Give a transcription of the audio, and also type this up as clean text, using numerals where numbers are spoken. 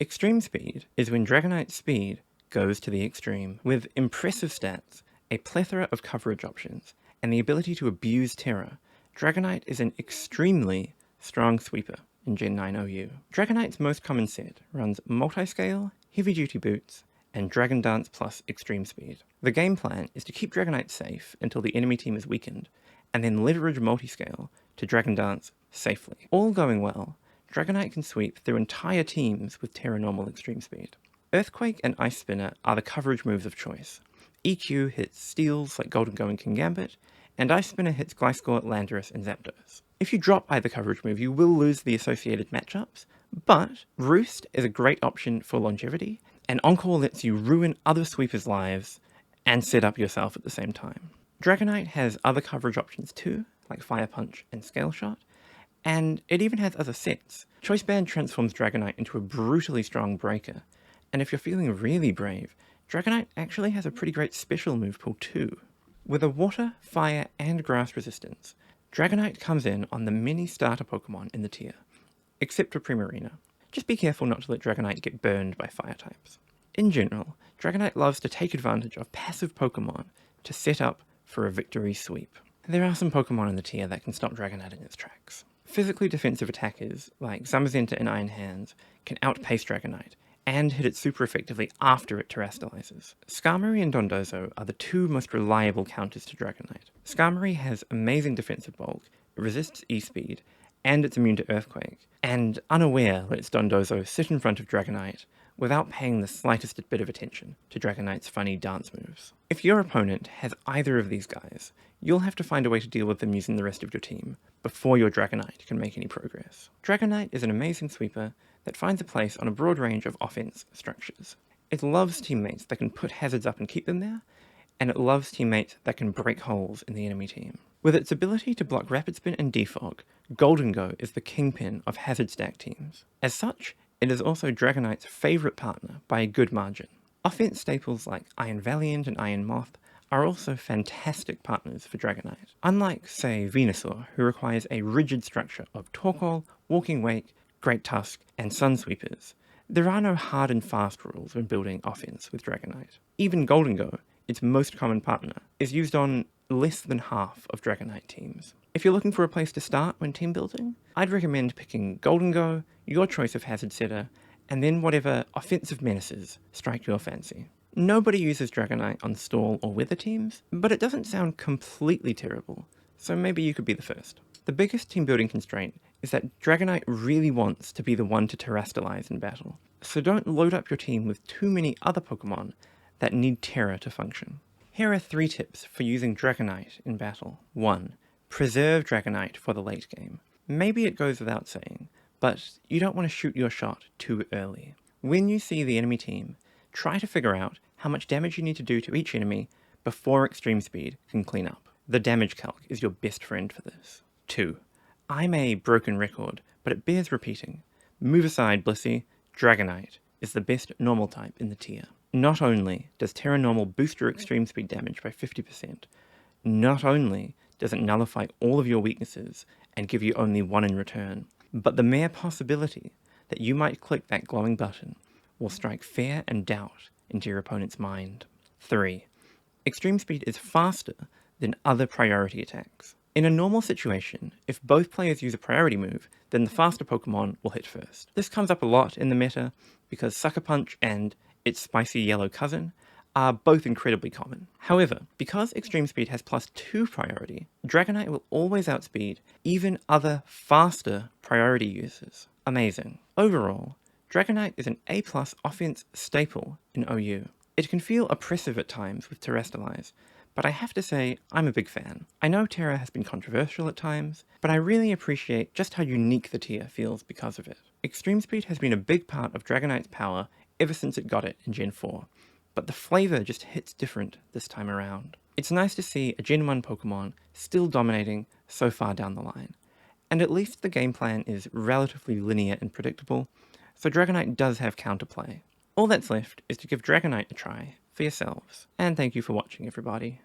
Extreme speed is when Dragonite's speed goes to the extreme. With impressive stats, a plethora of coverage options, and the ability to abuse Terra, Dragonite is an extremely strong sweeper in Gen 9 OU. Dragonite's most common set runs multi-scale, heavy-duty boots, and Dragon Dance plus extreme speed. The game plan is to keep Dragonite safe until the enemy team is weakened, and then leverage multi-scale to Dragon Dance safely. All going well, Dragonite can sweep through entire teams with Terra normal extreme speed. Earthquake and Ice Spinner are the coverage moves of choice. EQ hits steals like Golden Go and King Gambit, and Ice Spinner hits Gliscor, Landorus, and Zapdos. If you drop either coverage move, you will lose the associated matchups, but Roost is a great option for longevity, and Encore lets you ruin other sweepers' lives and set up yourself at the same time. Dragonite has other coverage options too, like Fire Punch and Scale Shot, and it even has other sets. Choice Band transforms Dragonite into a brutally strong breaker, and if you're feeling really brave, Dragonite actually has a pretty great special move pool too. With a water, fire, and grass resistance, Dragonite comes in on the many starter Pokemon in the tier, except for Primarina. Just be careful not to let Dragonite get burned by fire types. In general, Dragonite loves to take advantage of passive Pokemon to set up for a victory sweep. There are some Pokemon in the tier that can stop Dragonite in its tracks. Physically defensive attackers like Zamazenta and Iron Hands can outpace Dragonite, and hit it super effectively after it terastallizes. Skarmory and Dondozo are the two most reliable counters to Dragonite. Skarmory has amazing defensive bulk, it resists E-Speed, and it's immune to Earthquake, and unaware lets Dondozo sit in front of Dragonite without paying the slightest bit of attention to Dragonite's funny dance moves. If your opponent has either of these guys, you'll have to find a way to deal with them using the rest of your team before your Dragonite can make any progress. Dragonite is an amazing sweeper that finds a place on a broad range of offense structures. It loves teammates that can put hazards up and keep them there, and it loves teammates that can break holes in the enemy team. With its ability to block Rapid Spin and Defog, Golden Go is the kingpin of hazard stack teams. As such, it is also Dragonite's favourite partner by a good margin. Offense staples like Iron Valiant and Iron Moth are also fantastic partners for Dragonite. Unlike, say, Venusaur, who requires a rigid structure of Torkoal, Walking Wake, Great Tusk, and Sun Sweepers, there are no hard and fast rules when building offense with Dragonite. Even Golden Go, its most common partner, is used on less than half of Dragonite teams. If you're looking for a place to start when team building, I'd recommend picking Golden Go, your choice of hazard setter, and then whatever offensive menaces strike your fancy. Nobody uses Dragonite on stall or weather teams, but it doesn't sound completely terrible, so maybe you could be the first. The biggest team building constraint is that Dragonite really wants to be the one to terastallize in battle, so don't load up your team with too many other Pokemon that need Terra to function. Here are 3 tips for using Dragonite in battle. 1. Preserve Dragonite for the late game. Maybe it goes without saying, but you don't want to shoot your shot too early. When you see the enemy team, try to figure out how much damage you need to do to each enemy before Extreme Speed can clean up. The damage calc is your best friend for this. 2. I'm a broken record, but it bears repeating. Move aside, Blissey. Dragonite is the best normal type in the tier. Not only does Terra Normal boost your extreme speed damage by 50%, not only does it nullify all of your weaknesses and give you only 1 in return, but the mere possibility that you might click that glowing button will strike fear and doubt into your opponent's mind. 3. Extreme speed is faster than other priority attacks. In a normal situation, if both players use a priority move, then the faster Pokemon will hit first. This comes up a lot in the meta because Sucker Punch and its spicy yellow cousin are both incredibly common. However, because Extreme Speed has +2 priority, Dragonite will always outspeed even other faster priority users. Amazing. Overall, Dragonite is an A+ offense staple in OU. It can feel oppressive at times with Terastallize, but I have to say, I'm a big fan. I know Terra has been controversial at times, but I really appreciate just how unique the tier feels because of it. Extreme Speed has been a big part of Dragonite's power ever since it got it in Gen 4, but the flavour just hits different this time around. It's nice to see a Gen 1 Pokemon still dominating so far down the line, and at least the game plan is relatively linear and predictable, so Dragonite does have counterplay. All that's left is to give Dragonite a try for yourselves, and thank you for watching, everybody.